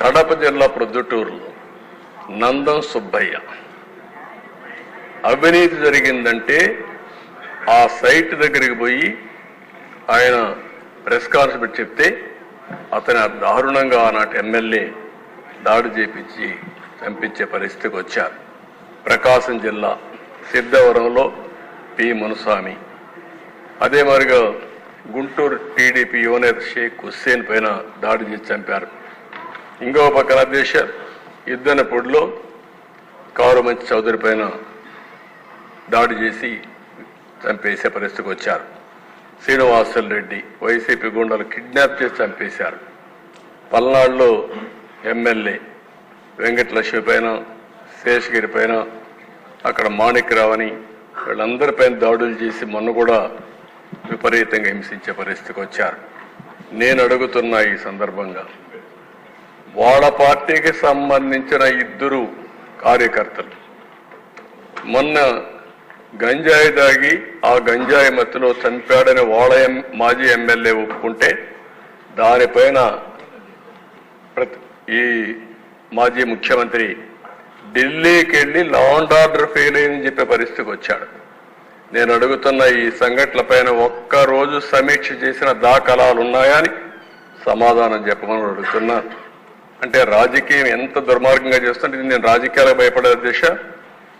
కడప జిల్లా ప్రొద్దుటూరులో నందం సుబ్బయ్య అవినీతి జరిగిందంటే ఆ సైట్ దగ్గరికి పోయి ఆయన ప్రెస్ కాన్ఫరెన్స్ చెప్తే అతని దారుణంగా ఆనాటి ఎమ్మెల్యే దాడి చేపించి చంపించే పరిస్థితికి వచ్చారు. ప్రకాశం జిల్లా సిద్ధవరంలో పి మునుస్వామి, అదే మరిగా గుంటూరు టీడీపీ యువనేత షేక్ హుస్సేన్ పైన దాడి చేసి చంపారు. ఇంకో పక్కన దేశ యుద్ధనపూడిలో కారుమంచి చౌదరి పైన దాడి చేసి చంపేసే పరిస్థితికి వచ్చారు. శ్రీనివాసులు రెడ్డి వైసీపీ గుండాలు కిడ్నాప్ చేసి చంపేశారు. పల్నాడులో ఎమ్మెల్యే వెంకటలక్ష్మి పైన, శేషగిరి పైన, అక్కడ మాణిక్యరావు అని వీళ్ళందరిపైన దాడులు చేసి మొన్న కూడా విపరీతంగా హింసించే పరిస్థితికి వచ్చారు. నేను అడుగుతున్న ఈ సందర్భంగా వాళ్ళ పార్టీకి సంబంధించిన 2 కార్యకర్తలు మొన్న గంజాయి దాగి ఆ గంజాయి మత్తులో చంపాడని వాళ్ళ మాజీ ఎమ్మెల్యే ఒప్పుకుంటే దానిపైన ఈ మాజీ ముఖ్యమంత్రి ఢిల్లీకి వెళ్ళి లా అండ్ ఆర్డర్ ఫెయిల్ అయిందని చెప్పే పరిస్థితికి వచ్చాడు. నేను అడుగుతున్న ఈ సంఘటనలపైన ఒక్కరోజు సమీక్ష చేసిన దాఖలాలు ఉన్నాయా అని సమాధానం చెప్పమని అడుగుతున్నాను. అంటే రాజకీయం ఎంత దుర్మార్గంగా చేస్తుంటే నేను రాజకీయాలకు భయపడే దిశ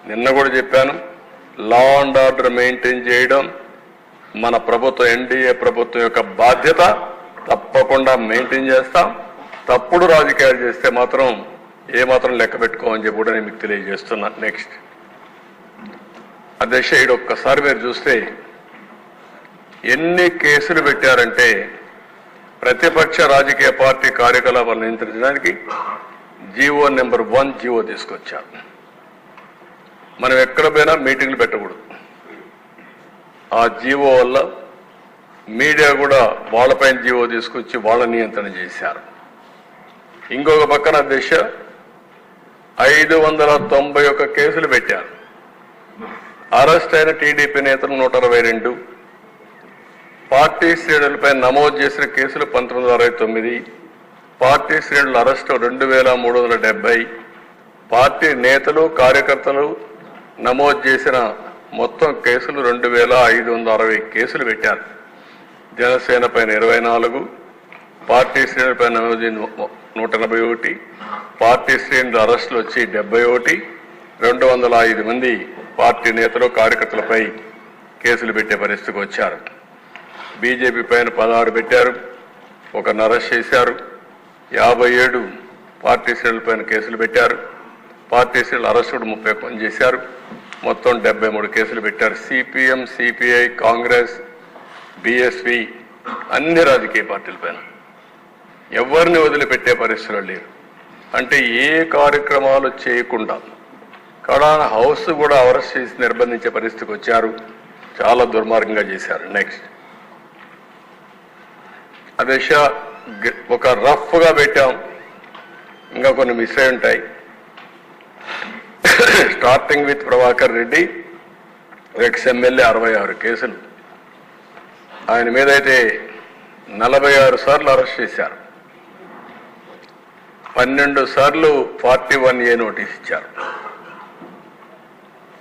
నిన్న కూడా చెప్పాను. లా అండ్ ఆర్డర్ మెయింటైన్ చేయడం మన ప్రభుత్వం, ఎన్డీఏ ప్రభుత్వం యొక్క బాధ్యత. తప్పకుండా మెయింటైన్ చేస్తాం. తప్పుడు రాజకీయాలు చేస్తే మాత్రం ఏమాత్రం లెక్క పెట్టుకోమని చెప్పి కూడా నేను మీకు తెలియజేస్తున్నా. నెక్స్ట్ అధ్యక్ష, ఇది ఒక్కసారి మీరు చూస్తే ఎన్ని కేసులు పెట్టారంటే ప్రతిపక్ష రాజకీయ పార్టీ కార్యకలాపాలు నియంత్రించడానికి జీవో నెంబర్ 1 జీవో తీసుకొచ్చారు. మనం ఎక్కడ పోయినా మీటింగ్లు పెట్టకూడదు. ఆ జీవో వల్ల మీడియా కూడా వాళ్ళపైన జీవో తీసుకొచ్చి వాళ్ళ నియంత్రణ చేశారు. ఇంకొక పక్కన దిశ 591 కేసులు పెట్టారు. అరెస్ట్ అయిన టీడీపీ నేతలు 122, పార్టీ శ్రేణులపై నమోదు చేసిన కేసులు 1969, పార్టీ శ్రేణుల అరెస్టు 2370, పార్టీ నేతలు కార్యకర్తలు నమోదు చేసిన మొత్తం కేసులు 2560 కేసులు పెట్టారు. జనసేన పైన 24, పార్టీ శ్రేణులపై నమోదు 181, పార్టీ శ్రేణుల అరెస్టులు వచ్చి 71, 205 మంది పార్టీ నేతలు కార్యకర్తలపై కేసులు పెట్టే పరిస్థితికి వచ్చారు. బీజేపీ పైన 16 పెట్టారు, ఒకరిని అరెస్ట్ చేశారు. 57 పార్టీ శ్రేణులపైన కేసులు పెట్టారు. పార్టీ శ్రేణుల అరెస్టు 31 చేశారు. మొత్తం 73 కేసులు పెట్టారు. సిపిఎం, సిపిఐ, కాంగ్రెస్, బీఎస్పీ అన్ని రాజకీయ పార్టీలపైన ఎవరిని వదిలిపెట్టే పరిస్థితులు లేరు. అంటే ఏ కార్యక్రమాలు చేయకుండా కడాన హౌస్ కూడా అరెస్ట్ చేసి నిర్బంధించే పరిస్థితికి వచ్చారు. చాలా దుర్మార్గంగా చేశారు. నెక్స్ట్ అదే ఒక రఫ్గా పెట్టాం, ఇంకా కొన్ని మిస్ అయి ఉంటాయి. Starting with Prabhakar Reddy ex MLA 66 కేసులు, ఆయన మీద అయితే 46 సార్లు అరెస్ట్ చేశారు. 12 సార్లు 41A నోటీస్ ఇచ్చారు.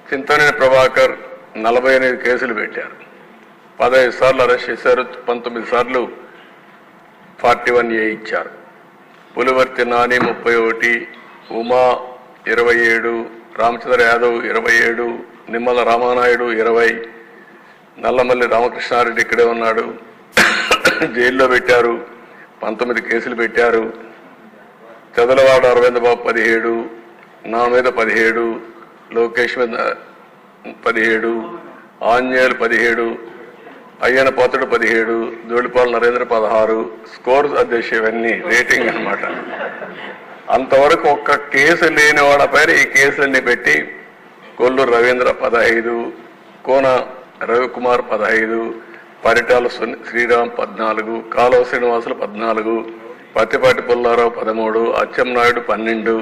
చింతనేని ప్రభాకర్ 48 కేసులు పెట్టారు, 15 సార్లు అరెస్ట్ చేశారు, 19 సార్లు 41A ఇచ్చారు. పులివర్తి నాని 31, ఉమా 27, రామచంద్ర యాదవ్ 27, నిమ్మల రామానాయుడు 20, నల్లమల్లి రామకృష్ణారెడ్డి ఇక్కడే ఉన్నాడు, జైల్లో పెట్టారు, 19 కేసులు పెట్టారు. చదలవాడ అరవింద్ బాబు 17, నా మీద 17, లోకేష్ మీద 17, ఆంజనేయులు 17, అయ్యన పాత్రుడు 17, ధూళిపాల నరేంద్ర 16. స్కోర్ అధ్యక్ష ఇవన్నీ రేటింగ్ అనమాట. అంతవరకు ఒక్క కేసు లేని వాళ్ళపైన ఈ కేసులన్నీ పెట్టి కొల్లూరు రవీంద్ర 15, కోన రవికుమార్ 15, పరిటాల శ్రీరామ్ 14, కాలువ శ్రీనివాసులు 14, పత్తిపాటి పుల్లారావు 13, అచ్చెన్నాయుడు 12,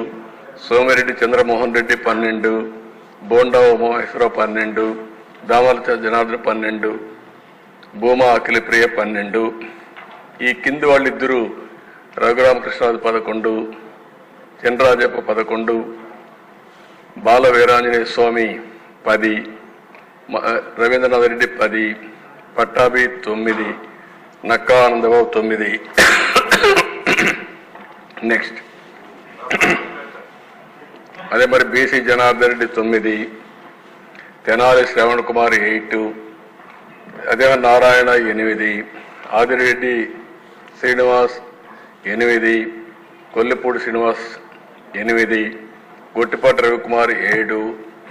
సోమిరెడ్డి చంద్రమోహన్ రెడ్డి 12, బోండా ఉమామహేశ్వరరావు 12, దామల జనార్దన్ 12, భూమా అఖిలప్రియ 12. ఈ కింది వాళ్ళిద్దరూ రఘురామకృష్ణరాజు 11, చినరాజప్ప 11, బాల వీరాంజనేయ స్వామి 10, రవీంద్రనాథ్ రెడ్డి 10, పట్టాభి 9, నక్కా ఆనందబాబు 9. నెక్స్ట్ అదే మరి బీసీ జనార్దన్ రెడ్డి 9, తెనాలి శ్రవణ్ కుమార్ 8, అదే నారాయణ 8, ఆదిరెడ్డి శ్రీనివాస్ 8, కొల్లిపూడి శ్రీనివాస్ 8, గొట్టిపాటి రవికుమార్ 7,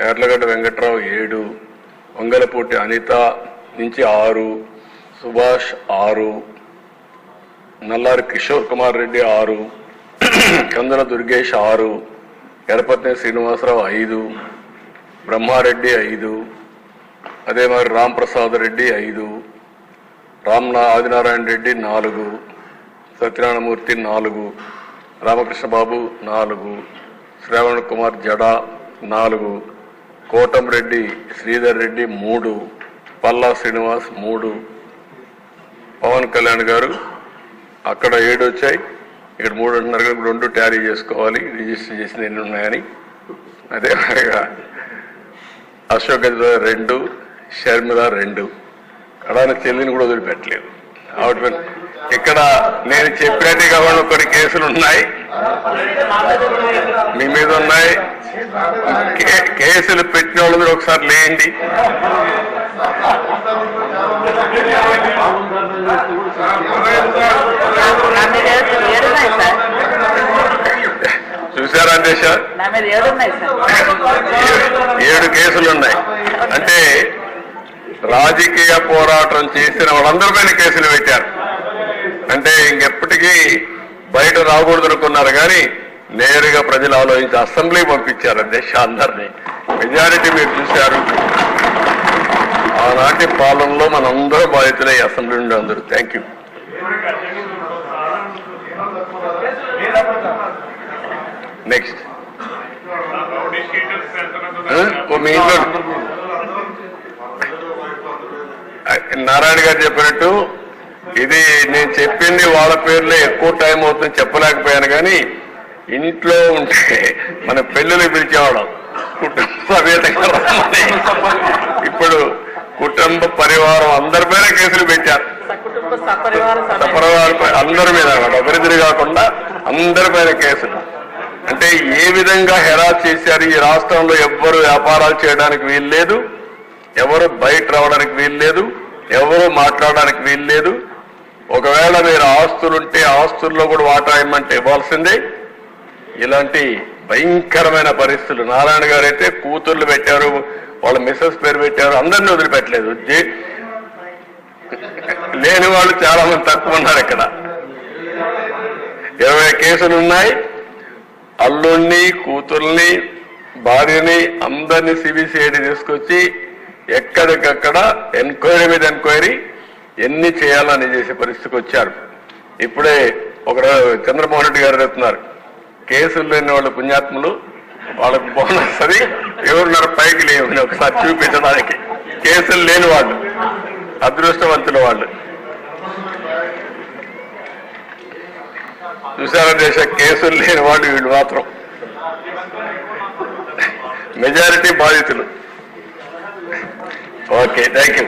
ఎర్లగడ్డ వెంకట్రావు 7, వంగలపూటి అనిత నుంచి 6, సుభాష్ 6, నల్లారి కిషోర్ కుమార్ రెడ్డి 6, కందుల దుర్గేష్ 6, ఎరపత్ని శ్రీనివాసరావు 5, బ్రహ్మారెడ్డి 5, అదే మరి రాంప్రసాద్ రెడ్డి 5, ఆదినారాయణ రెడ్డి 4, సత్యనారాయణమూర్తి 4, రామకృష్ణబాబు 4, శ్రావణ్ కుమార్ జడా 4, కోటంరెడ్డి శ్రీధర్ రెడ్డి 3, పల్లా శ్రీనివాస్ 3, పవన్ కళ్యాణ్ గారు అక్కడ 7 వచ్చాయి, ఇక్కడ 3 అంటున్నారు కదా, 2 టాలీ చేసుకోవాలి, రిజిస్టర్ చేసిన ఎన్ని ఉన్నాయని. అదే మరిగా అశోక్ గజరాజ్ 2, షర్మిల 2, కడాన చెల్లిని కూడా వదిలిపెట్టలేదు. ఆవిడ ఇక్కడ నేను చెప్పినట్టుగా కొన్ని కేసులు ఉన్నాయి, మీ మీద ఉన్నాయి. కేసులు పెట్టిన వాళ్ళు మీరు ఒకసారి లేండి. చూసారా దేశ 7 కేసులు ఉన్నాయి. అంటే రాజకీయ పోరాటం చేసిన వాళ్ళందరిపైన కేసులు పెట్టారు. అంటే ఇంకెప్పటికీ బయట రాకూడదు అనుకున్నారు, కానీ నేరుగా ప్రజలు ఆలోచించి అసెంబ్లీ పంపించారు అధ్యక్ష అందరినీ. మెజారిటీ మీరు చూశారు. ఆనాటి పాలనలో మనందరూ బాధితులే అసెంబ్లీ నుండి అందరూ. Thank you. నెక్స్ట్ మీ ఇంట్లో నారాయణ గారు చెప్పినట్టు ఇది నేను చెప్పింది వాళ్ళ పేర్లే ఎక్కువ టైం అవుతుంది చెప్పలేకపోయాను, కానీ ఇంట్లో ఉంటే మన పెళ్ళిళ్ళు పిలిచేవాళ్ళం కుటుంబ సమేతంగా రమ్మని. ఇప్పుడు కుటుంబ పరివారం అందరిపైన కేసులు పెట్టారు. సపరివారం అందరి మీద ఒకరిద్దరు కాకుండా అందరిపైన కేసులు. అంటే ఏ విధంగా హెరాస్ చేశారు. ఈ రాష్ట్రంలో ఎవ్వరు వ్యాపారాలు చేయడానికి వీల్లేదు, ఎవరు బయట రావడానికి వీల్లేదు, ఎవరు మాట్లాడడానికి వీల్లేదు. ఒకవేళ మీరు ఆస్తులుంటే ఆస్తుల్లో కూడా వాటా ఇమ్మంటే ఇవ్వాల్సిందే. ఇలాంటి భయంకరమైన పరిస్థితులు. నారాయణ గారు అయితే కూతుర్లు పెట్టారు, వాళ్ళ మిస్సెస్ పేరు పెట్టారు, అందరినీ వదిలిపెట్టలేదు. లేని వాళ్ళు చాలా మంది తక్కువ ఉన్నారు. ఇక్కడ 20 కేసులు ఉన్నాయి. అల్లుణ్ణి, కూతుర్ని, భార్యని అందరినీ సిబిసిఐడి తీసుకొచ్చి ఎక్కడికక్కడ ఎంక్వైరీ మీద ఎంక్వైరీ ఎన్ని చేయాలని చేసే పరిస్థితికి వచ్చారు. ఇప్పుడే ఒక చంద్రమోహన్ రెడ్డి గారు చెప్తున్నారు, కేసులు లేని వాళ్ళు పుణ్యాత్ములు, వాళ్ళకు బోనస్ అది ఎవరున్నారు పైకి లేవు ఒకసారి చూపించడానికి. కేసులు లేని వాళ్ళు అదృష్టవంతుల వాళ్ళు. చూసారా దేశ కేసులు లేని వాళ్ళు వీళ్ళు మాత్రం మెజారిటీ బాధితులు. Okay, thank you.